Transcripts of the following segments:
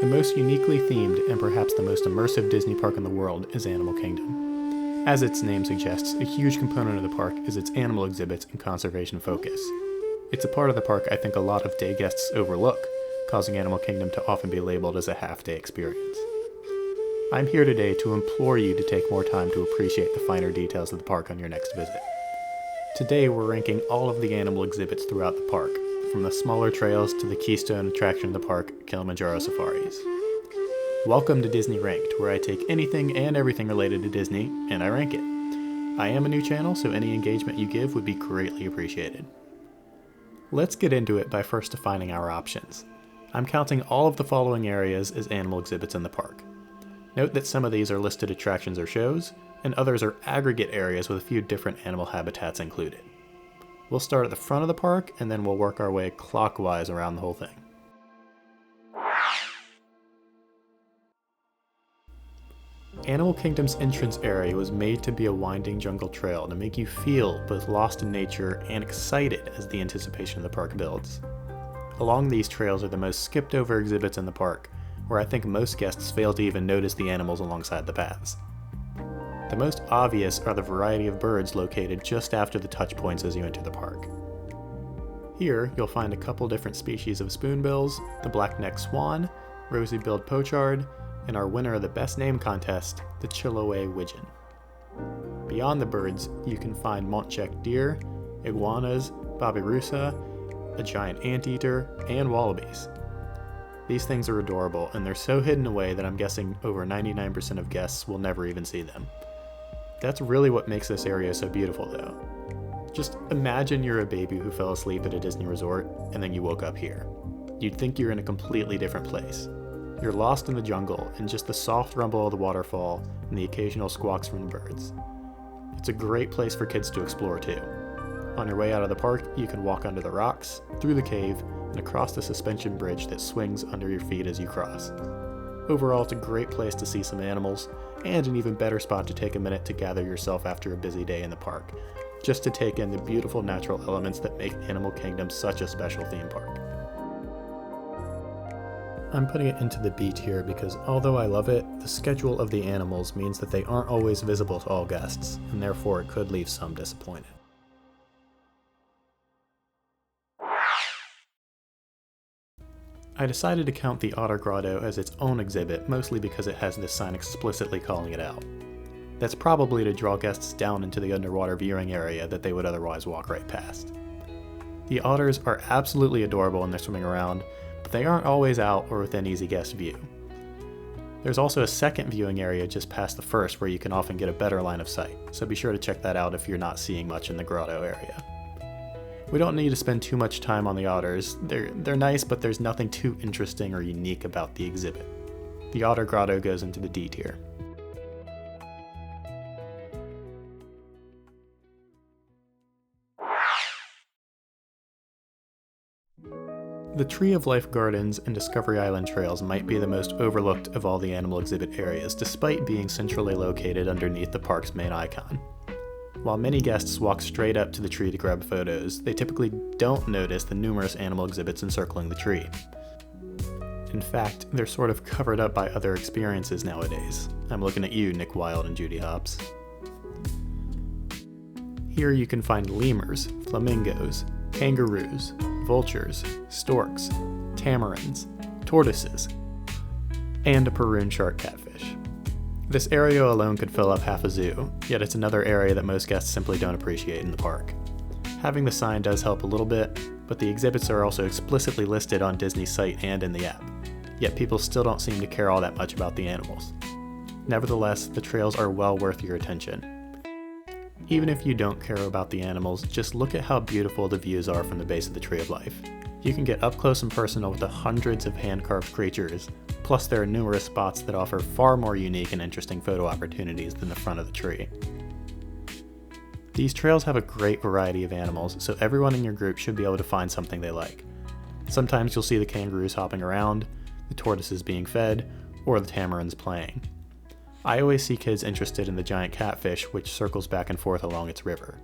The most uniquely themed and perhaps the most immersive Disney park in the world is Animal Kingdom. As its name suggests, a huge component of the park is its animal exhibits and conservation focus. It's a part of the park I think a lot of day guests overlook, causing Animal Kingdom to often be labeled as a half-day experience. I'm here today to implore you to take more time to appreciate the finer details of the park on your next visit. Today we're ranking all of the animal exhibits throughout the park, from the smaller trails to the keystone attraction of the park, Kilimanjaro Safaris. Welcome to Disney Ranked, where I take anything and everything related to Disney, and I rank it. I am a new channel, so any engagement you give would be greatly appreciated. Let's get into it by first defining our options. I'm counting all of the following areas as animal exhibits in the park. Note that some of these are listed attractions or shows, and others are aggregate areas with a few different animal habitats included. We'll start at the front of the park, and then we'll work our way clockwise around the whole thing. Animal Kingdom's entrance area was made to be a winding jungle trail to make you feel both lost in nature and excited as the anticipation of the park builds. Along these trails are the most skipped over exhibits in the park, where I think most guests fail to even notice the animals alongside the paths. The most obvious are the variety of birds located just after the touch points as you enter the park. Here, you'll find a couple different species of spoonbills, the black-necked swan, rosy-billed pochard, and our winner of the Best Name contest, the Chiloé widgeon. Beyond the birds, you can find Montcheck deer, iguanas, babirusa, a giant anteater, and wallabies. These things are adorable, and they're so hidden away that I'm guessing over 99% of guests will never even see them. That's really what makes this area so beautiful, though. Just imagine you're a baby who fell asleep at a Disney resort, and then you woke up here. You'd think you're in a completely different place. You're lost in the jungle, and just the soft rumble of the waterfall and the occasional squawks from the birds. It's a great place for kids to explore, too. On your way out of the park, you can walk under the rocks, through the cave, and across the suspension bridge that swings under your feet as you cross. Overall, it's a great place to see some animals, and an even better spot to take a minute to gather yourself after a busy day in the park, just to take in the beautiful natural elements that make Animal Kingdom such a special theme park. I'm putting it into the B tier because although I love it, the schedule of the animals means that they aren't always visible to all guests, and therefore it could leave some disappointed. I decided to count the Otter Grotto as its own exhibit, mostly because it has this sign explicitly calling it out. That's probably to draw guests down into the underwater viewing area that they would otherwise walk right past. The otters are absolutely adorable when they're swimming around, but they aren't always out or within easy guest view. There's also a second viewing area just past the first where you can often get a better line of sight, so be sure to check that out if you're not seeing much in the grotto area. We don't need to spend too much time on the otters. They're nice, but there's nothing too interesting or unique about the exhibit. The Otter Grotto goes into the D tier. The Tree of Life Gardens and Discovery Island trails might be the most overlooked of all the animal exhibit areas, despite being centrally located underneath the park's main icon. While many guests walk straight up to the tree to grab photos, they typically don't notice the numerous animal exhibits encircling the tree. In fact, they're sort of covered up by other experiences nowadays. I'm looking at you, Nick Wilde and Judy Hopps. Here you can find lemurs, flamingos, kangaroos, vultures, storks, tamarins, tortoises, and a Peruvian shark catfish. This area alone could fill up half a zoo, yet it's another area that most guests simply don't appreciate in the park. Having the sign does help a little bit, but the exhibits are also explicitly listed on Disney's site and in the app, yet people still don't seem to care all that much about the animals. Nevertheless, the trails are well worth your attention. Even if you don't care about the animals, just look at how beautiful the views are from the base of the Tree of Life. You can get up close and personal with the hundreds of hand-carved creatures, plus there are numerous spots that offer far more unique and interesting photo opportunities than the front of the tree. These trails have a great variety of animals, so everyone in your group should be able to find something they like. Sometimes you'll see the kangaroos hopping around, the tortoises being fed, or the tamarins playing. I always see kids interested in the giant catfish which circles back and forth along its river.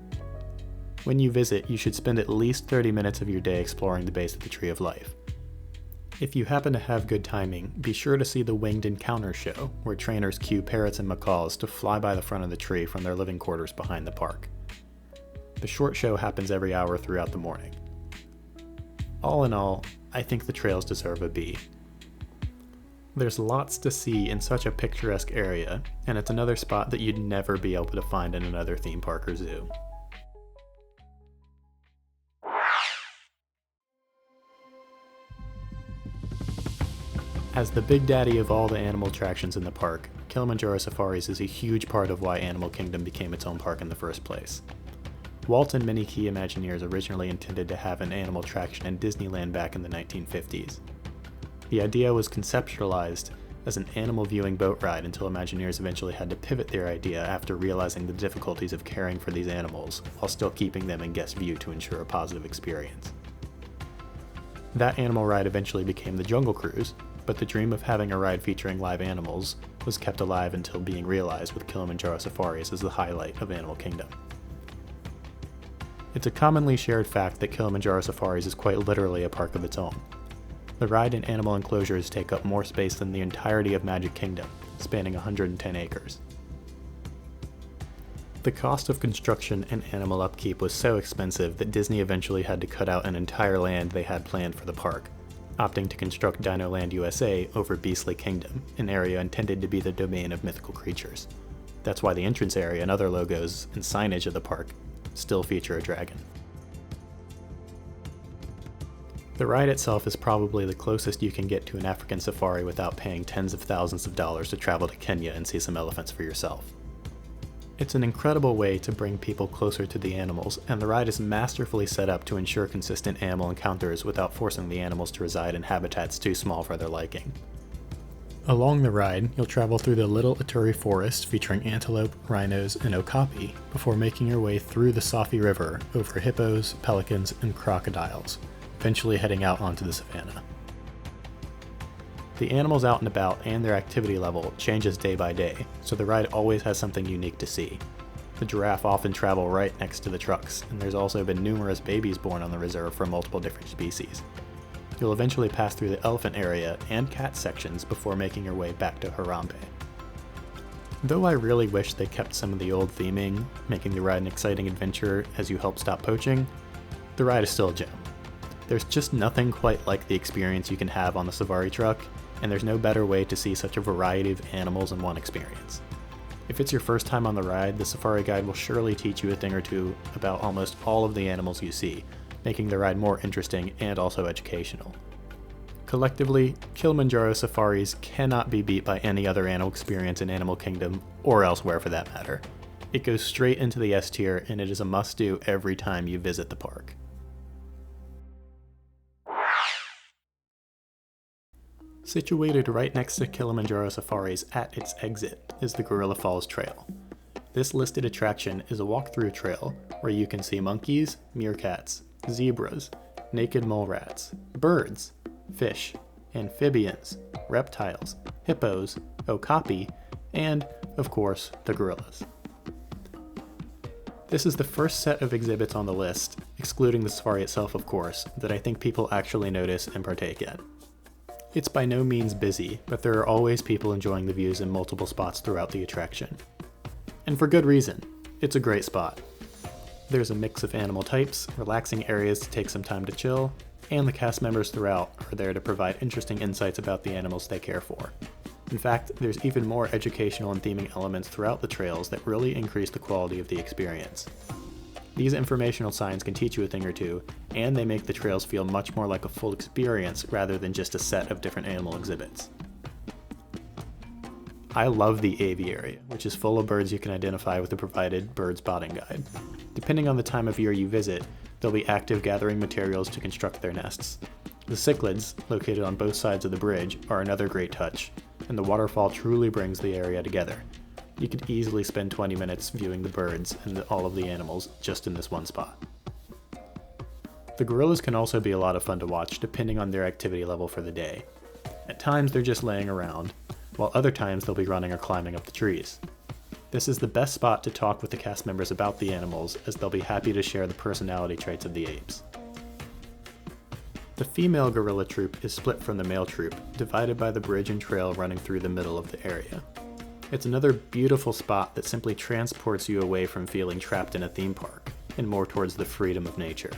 When you visit, you should spend at least 30 minutes of your day exploring the base of the Tree of Life. If you happen to have good timing, be sure to see the Winged Encounter show, where trainers cue parrots and macaws to fly by the front of the tree from their living quarters behind the park. The short show happens every hour throughout the morning. All in all, I think the trails deserve a B. There's lots to see in such a picturesque area, and it's another spot that you'd never be able to find in another theme park or zoo. As the big daddy of all the animal attractions in the park, Kilimanjaro Safaris is a huge part of why Animal Kingdom became its own park in the first place. Walt and many key Imagineers originally intended to have an animal attraction in Disneyland back in the 1950s. The idea was conceptualized as an animal viewing boat ride until Imagineers eventually had to pivot their idea after realizing the difficulties of caring for these animals while still keeping them in guest view to ensure a positive experience. That animal ride eventually became the Jungle Cruise, but the dream of having a ride featuring live animals was kept alive until being realized with Kilimanjaro Safaris as the highlight of Animal Kingdom. It's a commonly shared fact that Kilimanjaro Safaris is quite literally a park of its own. The ride and animal enclosures take up more space than the entirety of Magic Kingdom, spanning 110 acres. The cost of construction and animal upkeep was so expensive that Disney eventually had to cut out an entire land they had planned for the park, opting to construct Dino Land USA over Beastly Kingdom, an area intended to be the domain of mythical creatures. That's why the entrance area and other logos and signage of the park still feature a dragon. The ride itself is probably the closest you can get to an African safari without paying tens of thousands of dollars to travel to Kenya and see some elephants for yourself. It's an incredible way to bring people closer to the animals, and the ride is masterfully set up to ensure consistent animal encounters without forcing the animals to reside in habitats too small for their liking. Along the ride, you'll travel through the Little Ituri Forest featuring antelope, rhinos, and okapi before making your way through the Safi River over hippos, pelicans, and crocodiles, eventually heading out onto the savannah. The animals out and about and their activity level changes day by day, so the ride always has something unique to see. The giraffe often travel right next to the trucks, and there's also been numerous babies born on the reserve from multiple different species. You'll eventually pass through the elephant area and cat sections before making your way back to Harambe. Though I really wish they kept some of the old theming, making the ride an exciting adventure as you help stop poaching, the ride is still a gem. There's just nothing quite like the experience you can have on the safari truck, and there's no better way to see such a variety of animals in one experience. If it's your first time on the ride, the safari guide will surely teach you a thing or two about almost all of the animals you see, making the ride more interesting and also educational. Collectively, Kilimanjaro Safaris cannot be beat by any other animal experience in Animal Kingdom, or elsewhere for that matter. It goes straight into the S tier, and it is a must-do every time you visit the park. Situated right next to Kilimanjaro Safaris at its exit is the Gorilla Falls Trail. This listed attraction is a walk-through trail where you can see monkeys, meerkats, zebras, naked mole rats, birds, fish, amphibians, reptiles, hippos, okapi, and, of course, the gorillas. This is the first set of exhibits on the list, excluding the safari itself of course, that I think people actually notice and partake in. It's by no means busy, but there are always people enjoying the views in multiple spots throughout the attraction. And for good reason, it's a great spot. There's a mix of animal types, relaxing areas to take some time to chill, and the cast members throughout are there to provide interesting insights about the animals they care for. In fact, there's even more educational and theming elements throughout the trails that really increase the quality of the experience. These informational signs can teach you a thing or two, and they make the trails feel much more like a full experience rather than just a set of different animal exhibits. I love the aviary, which is full of birds you can identify with the provided bird spotting guide. Depending on the time of year you visit, they'll be active gathering materials to construct their nests. The cichlids, located on both sides of the bridge, are another great touch, and the waterfall truly brings the area together. You could easily spend 20 minutes viewing the birds and all of the animals just in this one spot. The gorillas can also be a lot of fun to watch depending on their activity level for the day. At times they're just laying around, while other times they'll be running or climbing up the trees. This is the best spot to talk with the cast members about the animals, as they'll be happy to share the personality traits of the apes. The female gorilla troop is split from the male troop, divided by the bridge and trail running through the middle of the area. It's another beautiful spot that simply transports you away from feeling trapped in a theme park, and more towards the freedom of nature.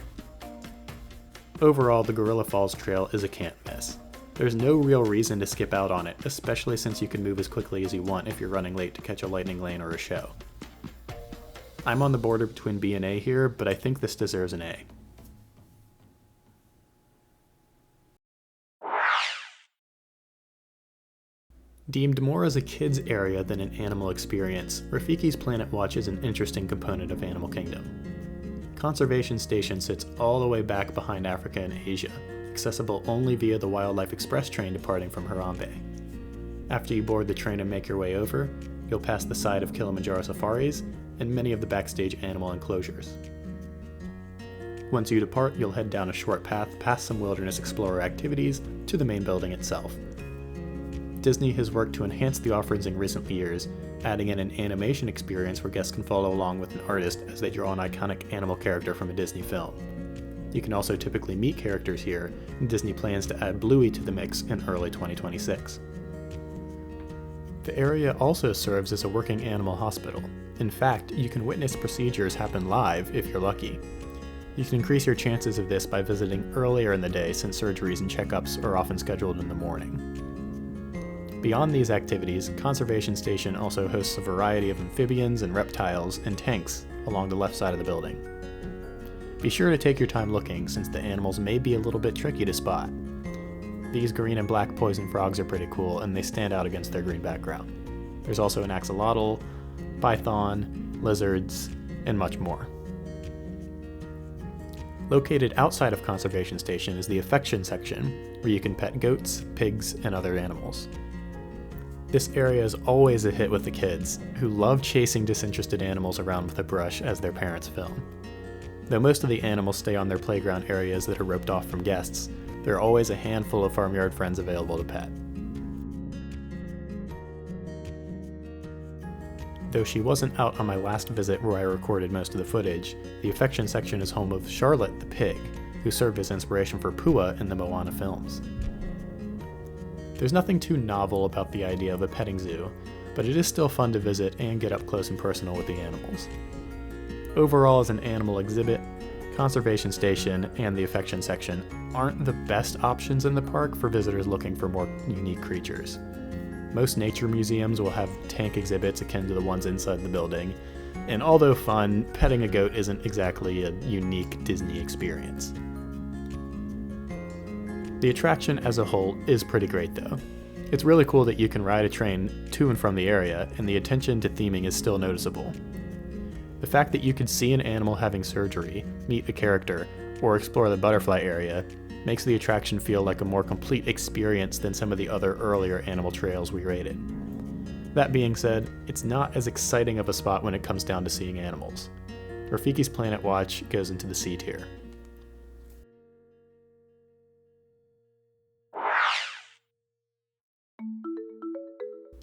Overall, the Gorilla Falls Trail is a can't miss. There's no real reason to skip out on it, especially since you can move as quickly as you want if you're running late to catch a lightning lane or a show. I'm on the border between B and A here, but I think this deserves an A. Deemed more as a kids area than an animal experience, Rafiki's Planet Watch is an interesting component of Animal Kingdom. Conservation Station sits all the way back behind Africa and Asia, accessible only via the Wildlife Express train departing from Harambe. After you board the train and make your way over, you'll pass the side of Kilimanjaro Safaris and many of the backstage animal enclosures. Once you depart, you'll head down a short path past some Wilderness Explorer activities to the main building itself. Disney has worked to enhance the offerings in recent years, adding in an animation experience where guests can follow along with an artist as they draw an iconic animal character from a Disney film. You can also typically meet characters here, and Disney plans to add Bluey to the mix in early 2026. The area also serves as a working animal hospital. In fact, you can witness procedures happen live if you're lucky. You can increase your chances of this by visiting earlier in the day since surgeries and checkups are often scheduled in the morning. Beyond these activities, Conservation Station also hosts a variety of amphibians and reptiles and tanks along the left side of the building. Be sure to take your time looking, since the animals may be a little bit tricky to spot. These green and black poison frogs are pretty cool, and they stand out against their green background. There's also an axolotl, python, lizards, and much more. Located outside of Conservation Station is the Affection section, where you can pet goats, pigs, and other animals. This area is always a hit with the kids, who love chasing disinterested animals around with a brush as their parents film. Though most of the animals stay on their playground areas that are roped off from guests, there are always a handful of farmyard friends available to pet. Though she wasn't out on my last visit where I recorded most of the footage, the Affection section is home of Charlotte the pig, who served as inspiration for Pua in the Moana films. There's nothing too novel about the idea of a petting zoo, but it is still fun to visit and get up close and personal with the animals. Overall, as an animal exhibit, Conservation Station and the Affection section aren't the best options in the park for visitors looking for more unique creatures. Most nature museums will have tank exhibits akin to the ones inside the building, and although fun, petting a goat isn't exactly a unique Disney experience. The attraction as a whole is pretty great though. It's really cool that you can ride a train to and from the area, and the attention to theming is still noticeable. The fact that you can see an animal having surgery, meet a character, or explore the butterfly area makes the attraction feel like a more complete experience than some of the other earlier animal trails we rated. That being said, it's not as exciting of a spot when it comes down to seeing animals. Rafiki's Planet Watch goes into the C tier.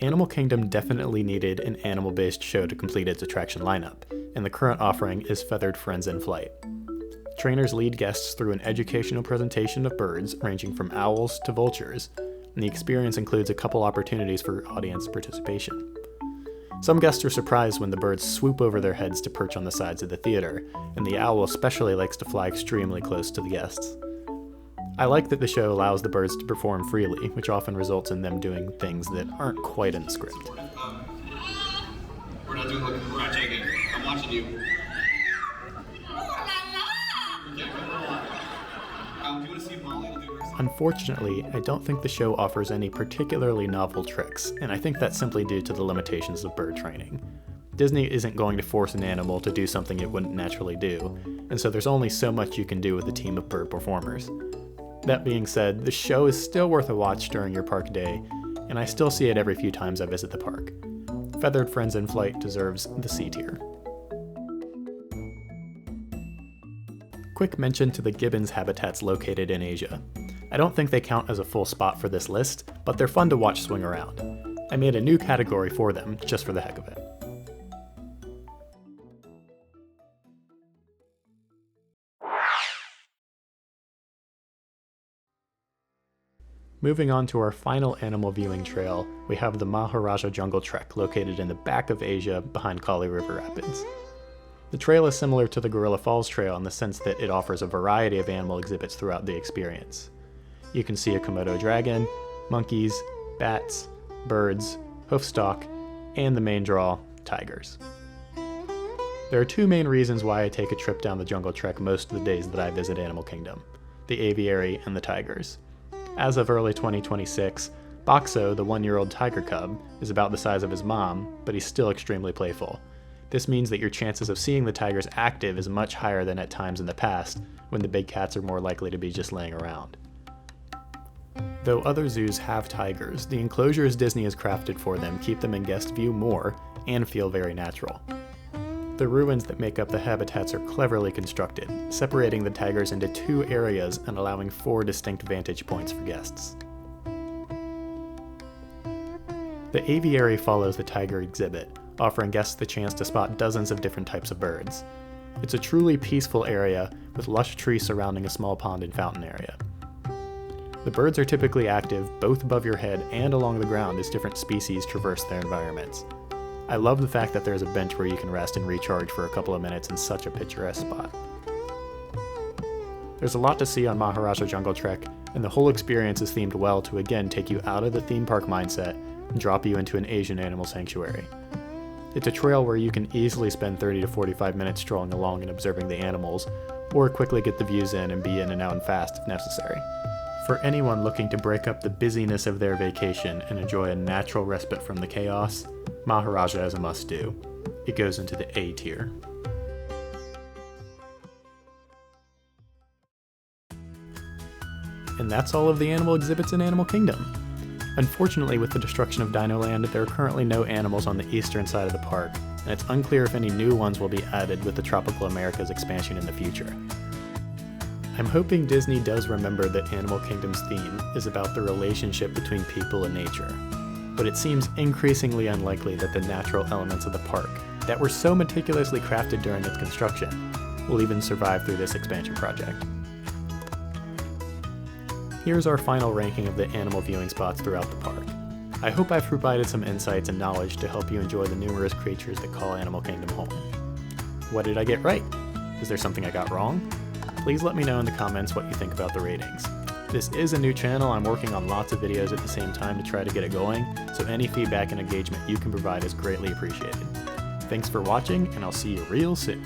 Animal Kingdom definitely needed an animal-based show to complete its attraction lineup, and the current offering is Feathered Friends in Flight. Trainers lead guests through an educational presentation of birds ranging from owls to vultures, and the experience includes a couple opportunities for audience participation. Some guests are surprised when the birds swoop over their heads to perch on the sides of the theater, and the owl especially likes to fly extremely close to the guests. I like that the show allows the birds to perform freely, which often results in them doing things that aren't quite in the script. We're not doing we're not shaking. I'm watching you. Do you want to see Molly? I'll do her. Unfortunately, I don't think the show offers any particularly novel tricks, and I think that's simply due to the limitations of bird training. Disney isn't going to force an animal to do something it wouldn't naturally do, and so there's only so much you can do with a team of bird performers. That being said, the show is still worth a watch during your park day, and I still see it every few times I visit the park. Feathered Friends in Flight deserves the C tier. Quick mention to the gibbons habitats located in Asia. I don't think they count as a full spot for this list, but they're fun to watch swing around. I made a new category for them, just for the heck of it. Moving on to our final animal viewing trail, we have the Maharajah Jungle Trek located in the back of Asia behind Kali River Rapids. The trail is similar to the Gorilla Falls Trail in the sense that it offers a variety of animal exhibits throughout the experience. You can see a Komodo dragon, monkeys, bats, birds, hoofstock, and the main draw, tigers. There are two main reasons why I take a trip down the Jungle Trek most of the days that I visit Animal Kingdom: the aviary and the tigers. As of early 2026, Boxo, the 1-year-old tiger cub, is about the size of his mom, but he's still extremely playful. This means that your chances of seeing the tigers active is much higher than at times in the past, when the big cats are more likely to be just laying around. Though other zoos have tigers, the enclosures Disney has crafted for them keep them in guest view more and feel very natural. The ruins that make up the habitats are cleverly constructed, separating the tigers into 2 areas and allowing 4 distinct vantage points for guests. The aviary follows the tiger exhibit, offering guests the chance to spot dozens of different types of birds. It's a truly peaceful area with lush trees surrounding a small pond and fountain area. The birds are typically active both above your head and along the ground as different species traverse their environments. I love the fact that there's a bench where you can rest and recharge for a couple of minutes in such a picturesque spot. There's a lot to see on Maharajah Jungle Trek, and the whole experience is themed well to again take you out of the theme park mindset and drop you into an Asian animal sanctuary. It's a trail where you can easily spend 30 to 45 minutes strolling along and observing the animals, or quickly get the views in and be in and out and fast if necessary. For anyone looking to break up the busyness of their vacation and enjoy a natural respite from the chaos, Maharajah is a must-do. It goes into the A tier. And that's all of the animal exhibits in Animal Kingdom. Unfortunately, with the destruction of Dino Land, there are currently no animals on the eastern side of the park, and it's unclear if any new ones will be added with the Tropical Americas expansion in the future. I'm hoping Disney does remember that Animal Kingdom's theme is about the relationship between people and nature, but it seems increasingly unlikely that the natural elements of the park, that were so meticulously crafted during its construction, will even survive through this expansion project. Here's our final ranking of the animal viewing spots throughout the park. I hope I've provided some insights and knowledge to help you enjoy the numerous creatures that call Animal Kingdom home. What did I get right? Is there something I got wrong? Please let me know in the comments what you think about the ratings. This is a new channel. I'm working on lots of videos at the same time to try to get it going, so any feedback and engagement you can provide is greatly appreciated. Thanks for watching, and I'll see you real soon.